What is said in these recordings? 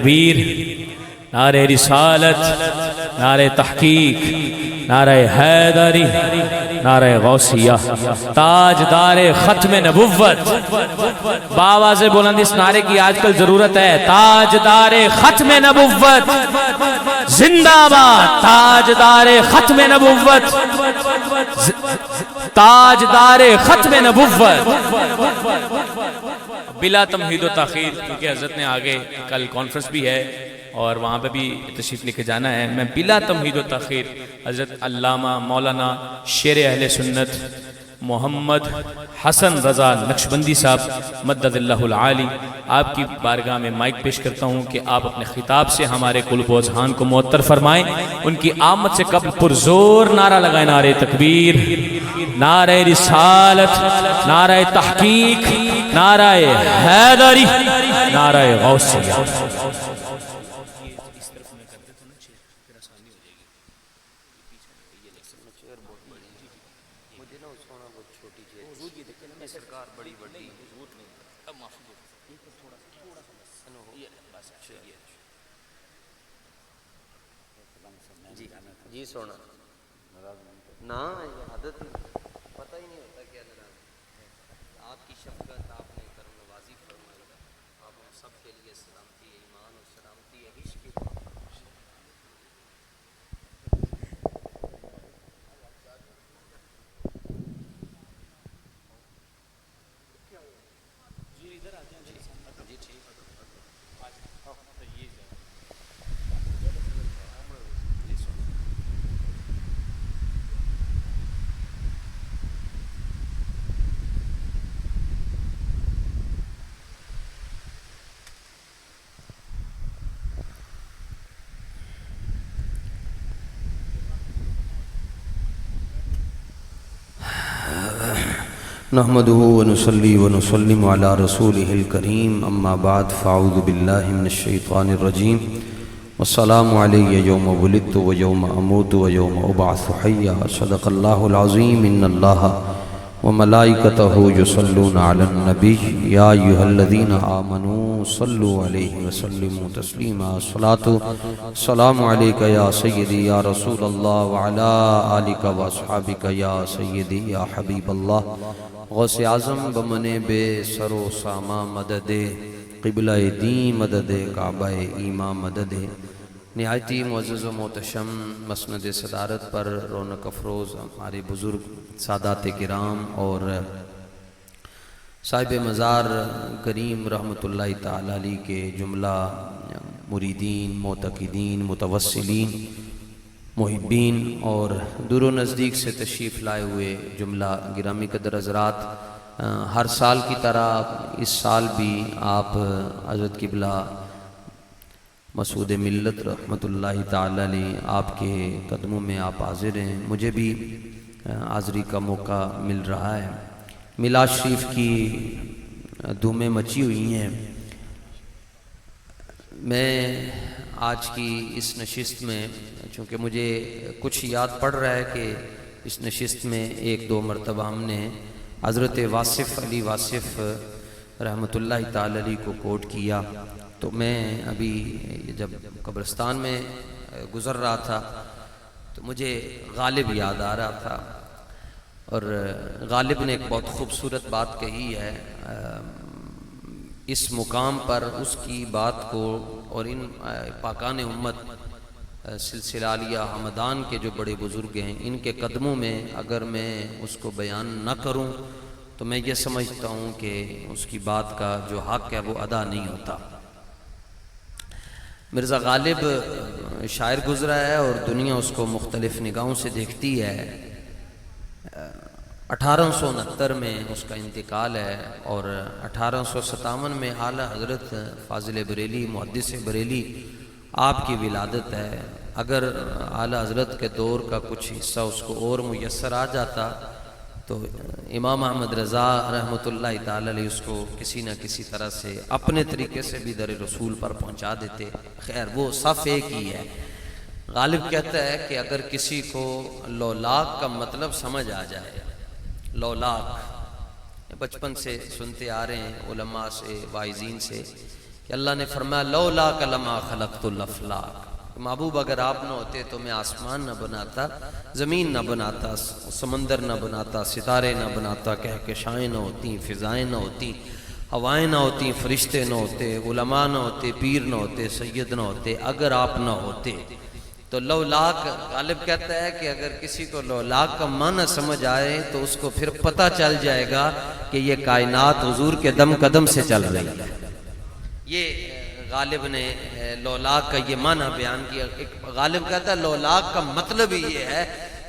تکبیر، نعرہ رسالت، نعرہ تحقیق، نعرہ حیدری، نعرہ غوثیہ، تاجدار ختم نبوت۔ بآواز بلند اس نعرے کی آج کل ضرورت ہے، تاجدار ختم نبوت زندہ باد، تاجدار ختم نبوت، تاجدار ختم نبوت۔ بلا تمہید و تاخیر، کیونکہ حضرت نے آگے کل کانفرنس بھی ہے اور وہاں پہ بھی تشریف لے کے جانا ہے، میں بلا تمہید و تاخیر حضرت علامہ مولانا شیر اہل سنت محمد حسن رضا نقشبندی صاحب مدد اللہ العالی، آپ کی بارگاہ میں مائک پیش کرتا ہوں کہ آپ اپنے خطاب سے ہمارے قلوب و اذہان کو معطر فرمائیں۔ ان کی آمد سے قبل پرزور نعرہ لگائیں، نعرہ تکبیر، نعرہ رسالت، نعرہ تحقیق، نعرہ حیدری، نعرہ غوثیہ۔ جی سونا نا یہ عادت پتہ ہی نہیں ہوتا کیا ناراض، آپ کی شفقت، آپ نے کرم نوازی فرمائی، آپ ہم سب کے لیے سلامتی ایمان اور سلامتی عشق کی نحمده ونصلي ونسلم على رسوله الكريم اما بعد فاعوذ بالله من الشيطان الرجيم والسلام علي يوم ولدت ويوم اموت ويوم ابعث حيا صدق الله العظيم ان الله وملائكته يصلون على النبي يا ايها الذين امنوا صلوا عليه وسلموا تسليما الصلاه السلام عليك يا سيدي يا رسول الله وعلى آلك واصحابك يا سيدي يا حبيب الله غوث اعظم بمن بے سر و ساما مدد قبلہ دین مدد کعبہ ایمان مدد نہایتی معزز و محتشم مسند صدارت پر رونق افروز ہمارے بزرگ سادات کرام اور صاحب مزار کریم رحمۃ اللہ تعالی علیہ کے جملہ مریدین، معتقدین، متوسلین، محبین اور دور و نزدیک سے تشریف لائے ہوئے جملہ گرامی قدر حضرات، ہر سال کی طرح اس سال بھی آپ حضرت قبلہ مسعود ملت رحمۃ اللہ تعالی علیہ آپ کے قدموں میں آپ حاضر ہیں۔ مجھے بھی حاضری کا موقع مل رہا ہے۔ میلاد شریف کی دھومیں مچی ہوئی ہیں۔ میں آج کی اس نشست میں چونکہ مجھے کچھ یاد پڑ رہا ہے کہ اس نشست میں ایک دو مرتبہ ہم نے حضرت واصف علی واصف رحمۃ اللہ تعالی علیہ کو کوٹ کیا، تو میں ابھی جب قبرستان میں گزر رہا تھا تو مجھے غالب یاد آ رہا تھا، اور غالب نے ایک بہت خوبصورت بات کہی ہے۔ اس مقام پر اس کی بات کو اور ان پاکان امت سلسلہ عالیہ حمدان کے جو بڑے بزرگ ہیں ان کے قدموں میں اگر میں اس کو بیان نہ کروں تو میں یہ سمجھتا ہوں کہ اس کی بات کا جو حق ہے وہ ادا نہیں ہوتا۔ مرزا غالب شاعر گزرا ہے اور دنیا اس کو مختلف نگاہوں سے دیکھتی ہے۔ 1869 میں اس کا انتقال ہے اور 1857 میں اعلیٰ حضرت فاضل بریلی محدث بریلی آپ کی ولادت ہے۔ اگر اعلیٰ حضرت کے دور کا کچھ حصہ اس کو اور میسر آ جاتا تو امام احمد رضا رحمۃ اللہ تعالی علیہ اس کو کسی نہ کسی طرح سے اپنے طریقے سے بھی در رسول پر پہنچا دیتے۔ خیر وہ صف ایک ہی ہے۔ غالب کہتا ہے کہ اگر کسی کو لولاک کا مطلب سمجھ آ جائے، لولاک بچپن سے سنتے آ رہے ہیں علماء سے واعظین سے کہ اللہ نے فرمایا لولا لما خلقت الافلاک، محبوب اگر آپ نہ ہوتے تو میں آسمان نہ بناتا، زمین نہ بناتا، سمندر نہ بناتا، ستارے نہ بناتا، کہکشائیں نہ ہوتی، فضائیں نہ ہوتی، ہوائیں نہ ہوتی، فرشتے نہ ہوتے، علماء نہ ہوتے، پیر نہ ہوتے، سید نہ ہوتے، اگر آپ نہ ہوتے تو لولاک، غالب کہتا ہے کہ اگر کسی کو لولاک کا معنی سمجھ آئے تو اس کو پھر پتہ چل جائے گا کہ یہ کائنات حضور کے دم قدم سے چل رہی ہے۔ یہ غالب نے لولاک کا یہ معنی بیان کیا۔ غالب کہتا ہے لولاک کا مطلب ہی یہ ہے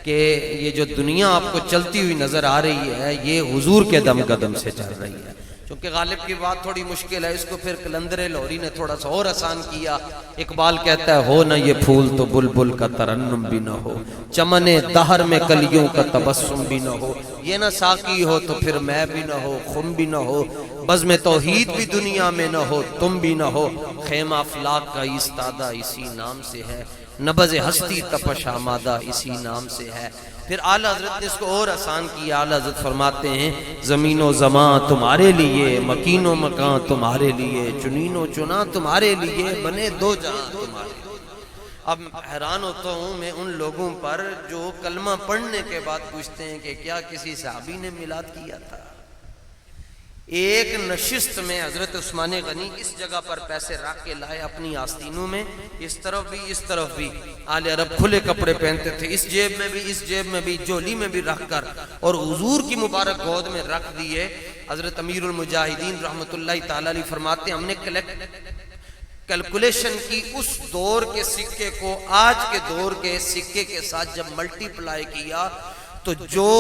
کہ یہ جو دنیا آپ کو چلتی ہوئی نظر آ رہی ہے یہ حضور کے دم قدم سے چل رہی ہے۔ چونکہ غالب کی بات تھوڑی مشکل ہے، اس کو پھر کلندر لاہوری نے تھوڑا سا اور آسان کیا۔ اقبال کہتا ہے ہو نہ یہ پھول تو بلبل کا ترنم بھی نہ ہو، چمن دہر میں کلیوں کا تبسم بھی نہ ہو، یہ نہ ساقی ہو تو پھر میں بھی نہ ہو، خم بھی نہ ہو، بزم توحید بھی دنیا میں نہ ہو، تم بھی نہ ہو، خیمہ افلاک کا ایستادہ اسی نام سے ہے، نبض ہستی تپش آمادہ اسی نام سے ہے۔ پھر اعلیٰ حضرت نے اس کو اور آسان کیا۔ اعلیٰ حضرت فرماتے ہیں زمین و زمان تمہارے لیے، مکین و مکان تمہارے لیے، چنین و چنا تمہارے لیے، بنے دو جہاں تمہارے لیے۔ اب حیران ہوتا ہوں میں ان لوگوں پر جو کلمہ پڑھنے کے بعد پوچھتے ہیں کہ کیا کسی صحابی نے میلاد کیا تھا؟ ایک نشست میں حضرت عثمان غنی اس جگہ پر پیسے رکھ کے لائے اپنی آستینوں میں، اس طرف بھی اس طرف بھی، آل عرب کھلے کپڑے پہنتے تھے، اس جیب میں بھی اس جیب میں بھی، جولی میں بھی رکھ کر، اور حضور کی مبارک گود میں رکھ دیے۔ حضرت امیر المجاہدین رحمۃ اللہ تعالی علیہ فرماتے ہیں ہم نے کیلکولیشن کی اس دور کے سکے کو آج کے دور کے سکے کے ساتھ جب ملٹی پلائی کیا تو جو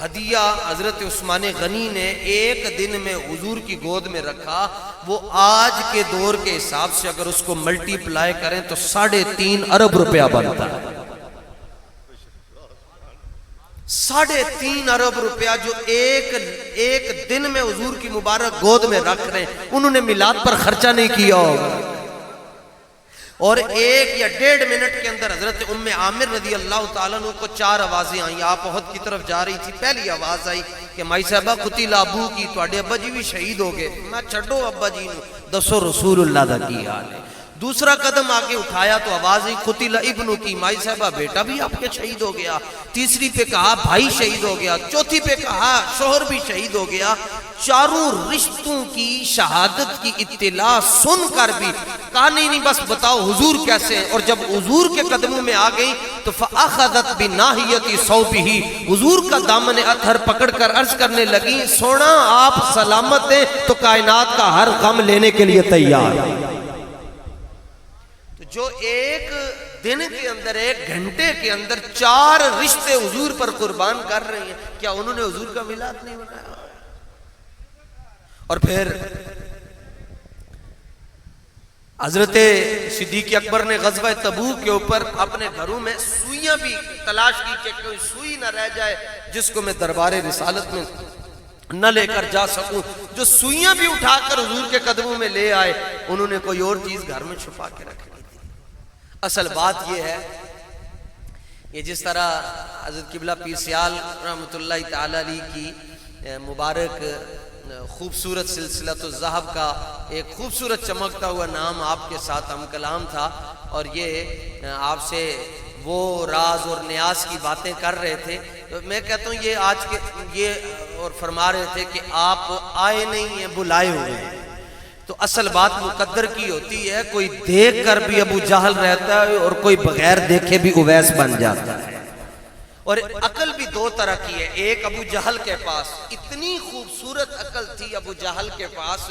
ہدیہ حضرت عثمان غنی نے ایک دن میں حضور کی گود میں رکھا وہ آج کے دور کے حساب سے اگر اس کو ملٹی پلائی کریں تو 3.5 ارب روپیہ بنتا ہے۔ 3.5 ارب روپیہ جو ایک دن میں حضور کی مبارک گود میں رکھ رہے ہیں، انہوں نے میلاد پر خرچہ نہیں کیا ہوگا۔ اور 1 یا 1.5 منٹ کے اندر حضرت ام عامر رضی اللہ تعالیٰ عنہ کو 4 آوازیں آئیں۔ آپ احد کی طرف جا رہی تھی، پہلی آواز آئی کہ مائی صاحبہ قتل ابو کی، تواڈے ابا جی بھی شہید ہو گئے۔ میں چھڈو ابا جی نو، دسو رسول اللہ دا کی حال ہے۔ دوسرا قدم آگے اٹھایا تو آواز آئی قتل ابن کی، مائی صاحبہ بیٹا بھی آپ کے شہید ہو گیا۔ تیسری پہ کہا بھائی شہید ہو گیا۔ چوتھی پہ کہا شوہر بھی شہید ہو گیا۔ چاروں رشتوں کی شہادت کی اطلاع سن کر بھی کہا نہیں بس بتاؤ حضور کیسے ہیں۔ اور جب حضور کے قدموں میں آ گئی تو فَأَخَذَتْ بِنَاحِيَةِ صَوْبِهِ، حضور کا دامن اطہر پکڑ کر عرض کرنے لگی سونا آپ سلامت ہیں تو کائنات کا ہر غم لینے کے لیے تیار ہے۔ تو جو ایک دن کے اندر، 1 گھنٹے کے اندر 4 رشتے حضور پر قربان کر رہے ہیں، کیا انہوں نے حضور کا میلاد نہیں منایا؟ اور پھر حضرت صدیق اکبر نے غزوہ تبوک کے اوپر اپنے گھروں میں سوئیاں بھی تلاش کی کہ کوئی سوئی نہ رہ جائے جس کو میں دربار رسالت میں نہ لے کر جا سکوں۔ جو سوئیاں بھی اٹھا کر حضور کے قدموں میں لے آئے، انہوں نے کوئی اور چیز گھر میں چھپا کے رکھ لی تھی۔ اصل بات یہ ہے یہ جس طرح حضرت قبلہ پیر سیال رحمۃ اللہ تعالی علیہ کی مبارک خوبصورت سلسلۃ الذہب کا ایک خوبصورت چمکتا ہوا نام آپ کے ساتھ ہم کلام تھا، اور یہ آپ سے وہ راز اور نیاز کی باتیں کر رہے تھے۔ تو میں کہتا ہوں یہ آج کے یہ اور فرما رہے تھے کہ آپ آئے نہیں ہیں، بلائے ہوئے ہیں۔ تو اصل بات مقدر کی ہوتی ہے، کوئی دیکھ کر بھی ابو جہل رہتا ہے اور کوئی بغیر دیکھے بھی اویس بن جاتا ہے۔ اور عقل بھی 2 طرح کی ہے۔ ایک ابو جہل کے پاس اتنی خوبصورت عقل تھی ابو جہل کے پاس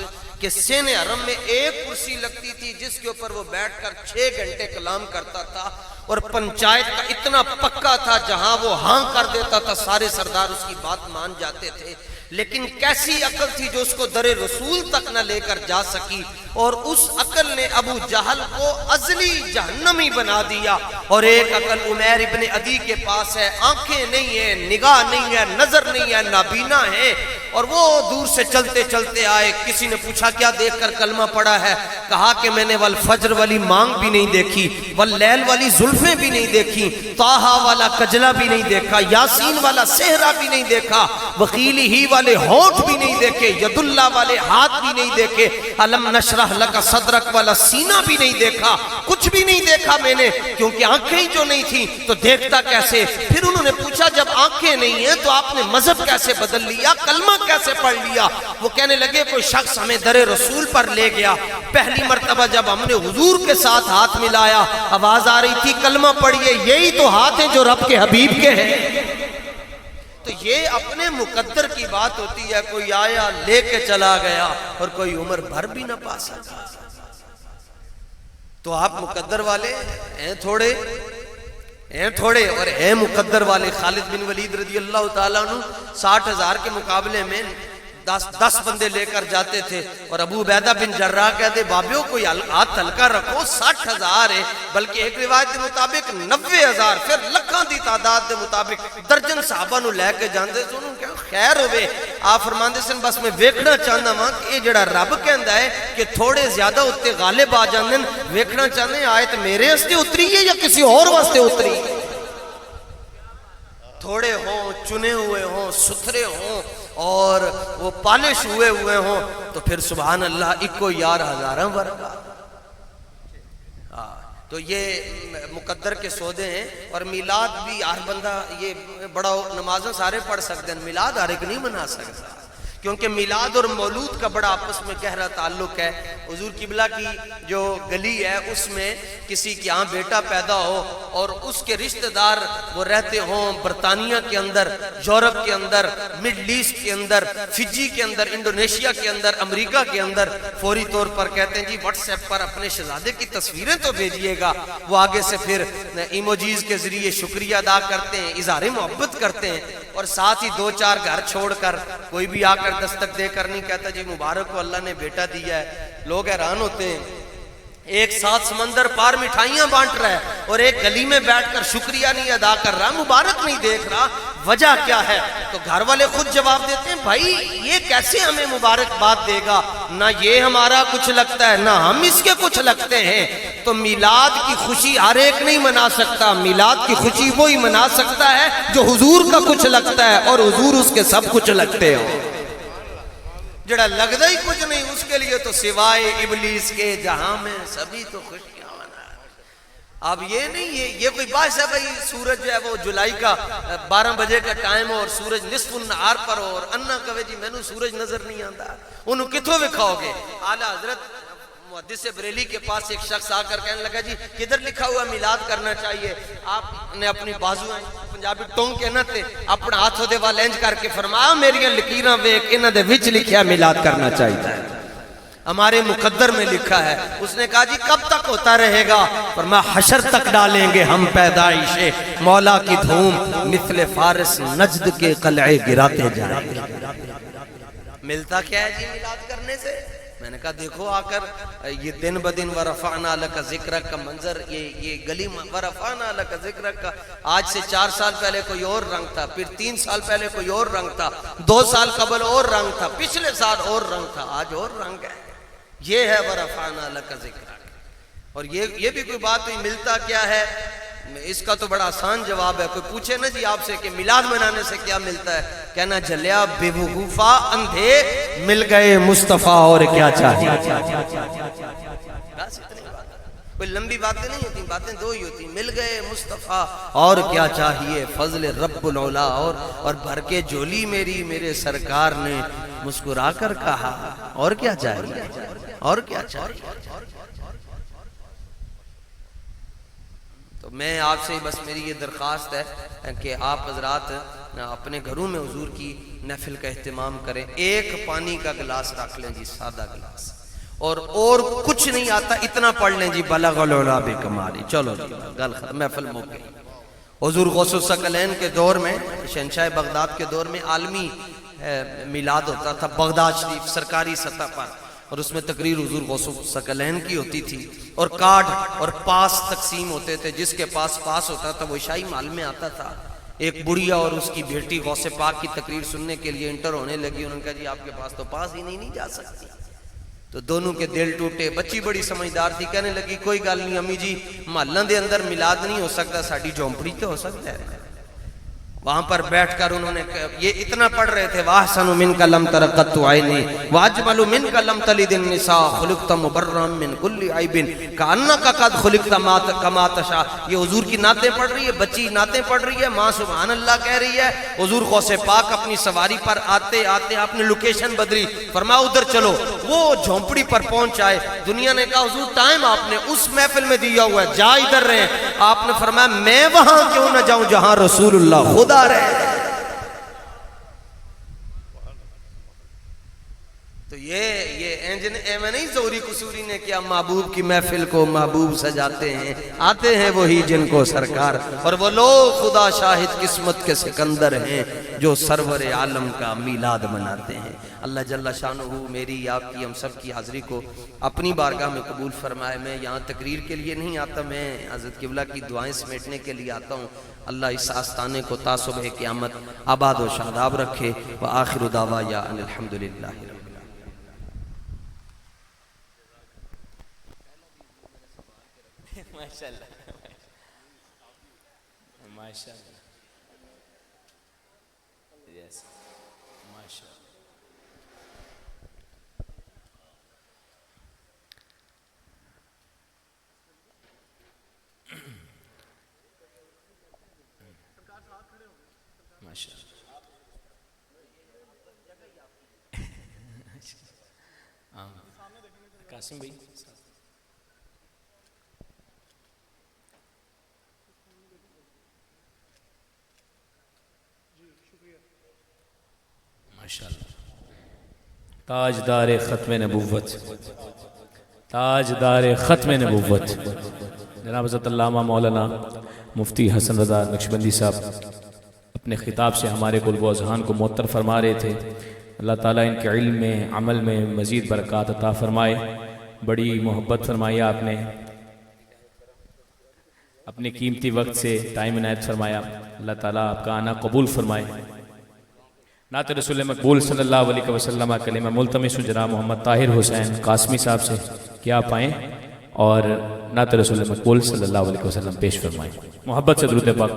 کہ سین حرم میں ایک کرسی لگتی تھی جس کے اوپر وہ بیٹھ کر 6 گھنٹے کلام کرتا تھا، اور پنچایت کا اتنا پکا تھا جہاں وہ ہاں کر دیتا تھا سارے سردار اس کی بات مان جاتے تھے۔ لیکن کیسی عقل تھی جو اس کو در رسول تک نہ لے کر جا سکی، اور اس عقل نے ابو جہل کو ازلی جہنمی بنا دیا، اور ایک عقل عمیر ابن عدی کے پاس ہے، آنکھیں نہیں ہیں، نگاہ نہیں ہے، نظر نہیں ہے، نابینا ہے، اور وہ دور سے چلتے چلتے آئے۔ کسی نے پوچھا کیا دیکھ کر کلمہ پڑھا ہے؟ کہا کہ میں نے والفجر والی مانگ بھی نہیں دیکھی، واللیل والی زلفیں بھی نہیں دیکھی، طٰہٰ والا کجلا بھی نہیں دیکھا، یاسین والا صحرا بھی نہیں دیکھا، وقیلی ہی والے ہونٹ بھی نہیں دیکھے، ید اللہ والے ہاتھ بھی نہیں دیکھے، علم نشرح لک صدرک والا سینہ بھی نہیں دیکھا، کچھ بھی نہیں دیکھا میں نے، کیونکہ آنکھیں ہی جو نہیں تھی تو دیکھتا کیسے؟ پھر انہوں نے پوچھا جب آنکھیں نہیں ہیں تو آپ نے مذہب کیسے بدل لیا، کلمہ کیسے پڑھ لیا؟ وہ کہنے لگے کوئی شخص ہمیں در رسول پر لے گیا، پہلی مرتبہ جب ہم نے حضور کے ساتھ ہاتھ ملایا آواز آ رہی تھی کلمہ پڑھیے، یہی تو ہاتھ ہیں جو رب کے حبیب کے ہیں۔ تو یہ اپنے مقدر کی بات ہوتی ہے، کوئی آیا لے کے چلا گیا اور کوئی عمر بھر بھی نہ پا سکا۔ تو آپ مقدر والے ہیں تھوڑے اور ہیں مقدر والے۔ خالد بن ولید رضی اللہ تعالیٰ عنہ 60,000 کے مقابلے میں 10 بندے لے کر جاتے تھے، اور ابو عبیدہ بن جراح کہتے بابیوں کوئی ہاتھ ہلکا رکھو، 60,000 ہے، بلکہ ایک روایت کے مطابق 90,000، پھر لکھاں دی تعداد کے مطابق درجن صحابہ نو لے کے جاندے سن کیا خیر ہوئے۔ آپ فرماندے سن بس میں ویکھنا چاہنا ہاں کہ یہ جڑا رب کہندا ہے کہ تھوڑے زیادہ اتے غالب آ جاندے، ویکھنا چاہنے آیت میرے واسطے اتری ہے یا کسی اور واسطے اتری ہے؟ تھوڑے ہوں، چنے ہوئے ہوں، ستھرے ہوں اور وہ پالش ہوئے ہوں تو پھر سبحان اللہ اکو یار ہزاراں ورگا۔ تو یہ مقدر کے سودے ہیں۔ اور میلاد بھی ہر بندہ، یہ بڑا نمازیں سارے پڑھ سکتے ہیں، میلاد ہر ایک نہیں منا سکتا، کیونکہ میلاد اور مولود کا بڑا آپس میں گہرا تعلق ہے۔ حضور قبلہ کی جو گلی ہے اس میں کسی کے یہاں بیٹا پیدا ہو اور اس کے رشتہ دار وہ رہتے ہوں برطانیہ کے اندر، یورپ کے اندر، مڈل ایسٹ کے اندر، فجی کے اندر، انڈونیشیا کے اندر، امریکہ کے اندر، فوری طور پر کہتے ہیں جی واٹس ایپ پر اپنے شہزادے کی تصویریں تو بھیجیے گا۔ وہ آگے سے پھر ایموجیز کے ذریعے شکریہ ادا کرتے ہیں، اظہار محبت کرتے ہیں، اور ساتھ ہی 2-4 گھر چھوڑ کر کوئی بھی آ کر دستک دے کر نہیں کہتا جی مبارک ہو اللہ نے بیٹا دیا ہے۔ لوگ حیران ہوتے ہیں، ایک ساتھ سمندر پار مٹھائیاں بانٹ رہا ہے اور ایک گلی میں بیٹھ کر شکریہ نہیں ادا کر رہا، مبارک نہیں دیکھ رہا، وجہ کیا ہے؟ تو گھر والے خود جواب دیتے ہیں بھائی یہ کیسے ہمیں مبارکباد دے گا، نہ یہ ہمارا کچھ لگتا ہے نہ ہم اس کے کچھ لگتے ہیں۔ تو میلاد کی خوشی ہر ایک نہیں منا سکتا، میلاد کی خوشی وہی منا سکتا ہے جو حضور کا کچھ لگتا ہے اور حضور اس کے سب کچھ لگتے ہو۔ جڑا لگتا ہی کچھ نہیں اس کے لیے تو سوائے ابلیس کے جہاں میں سبھی تو خوشیاں منا۔ اب یہ نہیں، یہ کوئی بات ہے بھائی سورج جو ہے وہ جولائی کا 12 بجے کا ٹائم ہو اور سورج نصف النہار پر ہو اور انا کہے جی میں نو سورج نظر نہیں آتا، انہوں کتوں وکھاؤ گے؟ اعلیٰ حضرت محدث بریلی کے پاس ایک شخص آ کر کہنے لگا جی کدھر لکھا ہوا میلاد کرنا چاہیے؟ آپ نے اپنی بازو پنجابی ٹونگ کے نہ تے اپنا ہاتھوں دے وال انج کر کے فرمایا میری لکیراں ویکھ انہاں دے وچ لکھیا میلاد کرنا چاہیے، ہمارے مقدر میں لکھا ہے۔ اس نے کہا جی کب تک ہوتا رہے گا؟ فرمایا حشر تک ڈالیں گے ہم پیدائش مولا کی دھوم، مثل فارس نجد کے قلعے گراتے جائیں گے۔ ملتا کیا ہے جی میلاد کرنے سے؟ میں نے کہا دیکھو آ کر یہ دن بدن ورفعنا لک ذکرک کا منظر، یہ گلی ورفعنا لک ذکرک کا آج سے 4 سال پہلے کوئی اور رنگ تھا، پھر 3 سال پہلے کوئی اور رنگ تھا، 2 سال قبل اور رنگ تھا، پچھلے سال اور رنگ تھا، آج اور رنگ ہے۔ یہ ہے ورفعنا لک ذکرک۔ اور یہ بھی کوئی بات نہیں، ملتا کیا ہے؟ اس کا تو بڑا آسان جواب ہے۔ کوئی پوچھے نا جی آپ سے کہ میلاد منانے سے کیا ملتا ہے، کہنا جلیا بے وقوفا اندھے مل گئے مصطفیٰ اور کیا چاہیے۔ کوئی لمبی باتیں نہیں ہوتی، باتیں 2 ہی ہوتی، مل گئے مصطفیٰ اور کیا چاہیے، فضل رب العلا اور بھر کے جھولی میری میرے سرکار نے مسکرا کر کہا اور کیا چاہیے، اور کیا چاہیے۔ تو میں آپ سے بس میری یہ درخواست ہے کہ آپ حضرات اپنے گھروں میں حضور کی محفل کا اہتمام کریں، ایک پانی کا گلاس رکھ لیں جی، سادہ گلاس، اور کچھ نہیں آتا اتنا پڑھ لیں جی بلغ العلا بکمالی۔ چلو جی گل ختم، محفل موقع۔ حضور غوث الثقلین کے دور میں، شہنشاہ بغداد کے دور میں عالمی میلاد ہوتا تھا بغداد شریف سرکاری سطح پر، اور اس میں تقریر حضور غوث ثقلین کی ہوتی تھی، اور کارڈ اور پاس تقسیم ہوتے تھے، جس کے پاس پاس ہوتا تھا وہ عشائی محل میں آتا تھا۔ ایک بڑھیا اور اس کی بیٹی غوث پاک کی تقریر سننے کے لیے انٹر ہونے لگی، انہوں نے کہا جی آپ کے پاس تو پاس ہی نہیں جا سکتی۔ تو دونوں کے دل ٹوٹے۔ بچی بڑی سمجھدار تھی، کہنے لگی کوئی گل نہیں امی جی، محلہ دے اندر میلاد نہیں ہو سکتا، ساڈی جھونپڑی تو ہو سکتا ہے۔ وہاں پر بیٹھ کر انہوں نے یہ اتنا پڑھ رہے تھے، وَأَحْسَنُ مِنْكَ لَمْ تَرَ قَطُّ عَيْنِي وَأَجْمَلُ مِنْكَ لَمْ تَلِدِ النِّسَاءُ خُلِقْتَ مُبَرًّا مِنْ كُلِّ عَيْبٍ كَأَنَّكَ قَدْ خُلِقْتَ كَمَا تَشَاءُ۔ یہ حضور کی نعتیں پڑھ رہی ہے، بچی نعتیں پڑھ رہی ہے، ماں سبحان اللہ کہہ رہی ہے۔ حضور غوث پاک اپنی سواری پر آتے آتے آپ نے لوکیشن بدلی، فرمایا ادھر چلو۔ وہ جھونپڑی پر پہنچ آئے، دنیا نے کہا حضور ٹائم آپ نے اس محفل میں دیا ہوا ہے، جا ادھر رہے ہیں۔ آپ نے فرمایا میں وہاں کیوں نہ جاؤں جہاں رسول اللہ خدا رہے۔ تو یہ میں نہیں زوری قصوری نے کیا، محبوب کی محفل کو محبوب سجاتے ہیں، آتے ہیں وہی جن کو سرکار، اور وہ لوگ خدا شاہد قسمت کے سکندر ہیں جو سرور عالم کا میلاد مناتے ہیں۔ اللہ جل شانہ میری آپ کی ہم سب کی حاضری کو اپنی بارگاہ میں قبول فرمائے۔ میں یہاں تقریر کے لیے نہیں آتا، میں حضرت قبلہ کی دعائیں سمیٹنے کے لیے آتا ہوں۔ اللہ اس آستانے کو تا صبح قیامت آباد و شاداب رکھے۔ وآخر دعوایا ان الحمدللہ رب العالمین۔ ماشاءاللہ ماشاءاللہ یس ماشاءاللہ۔ ماشاءاللہ قاسم بھائی ماشاءاللہ۔ تاجدار ختم نبوت، تاجدار ختم نبوت جناب حضرت علامہ مولانا مفتی حسن رضا نقشبندی صاحب اپنے خطاب سے ہمارے قلب و اذہان کو معطر فرما رہے تھے۔ اللہ تعالیٰ ان کے علم میں عمل میں مزید برکات عطا فرمائے۔ بڑی محبت فرمائی آپ نے، اپنے قیمتی وقت سے ٹائم عنایت فرمایا۔ اللہ تعالیٰ آپ کا آنا قبول فرمائے۔ نعت رسول مقبول صلی اللہ علیہ وسلم کلمہ ملتمس جناب محمد طاہر حسین قاسمی صاحب سے کیا پائیں اور نعت رسول مقبول صلی اللہ علیہ وسلم پیش فرمائیں۔ محبت سے درود پاک۔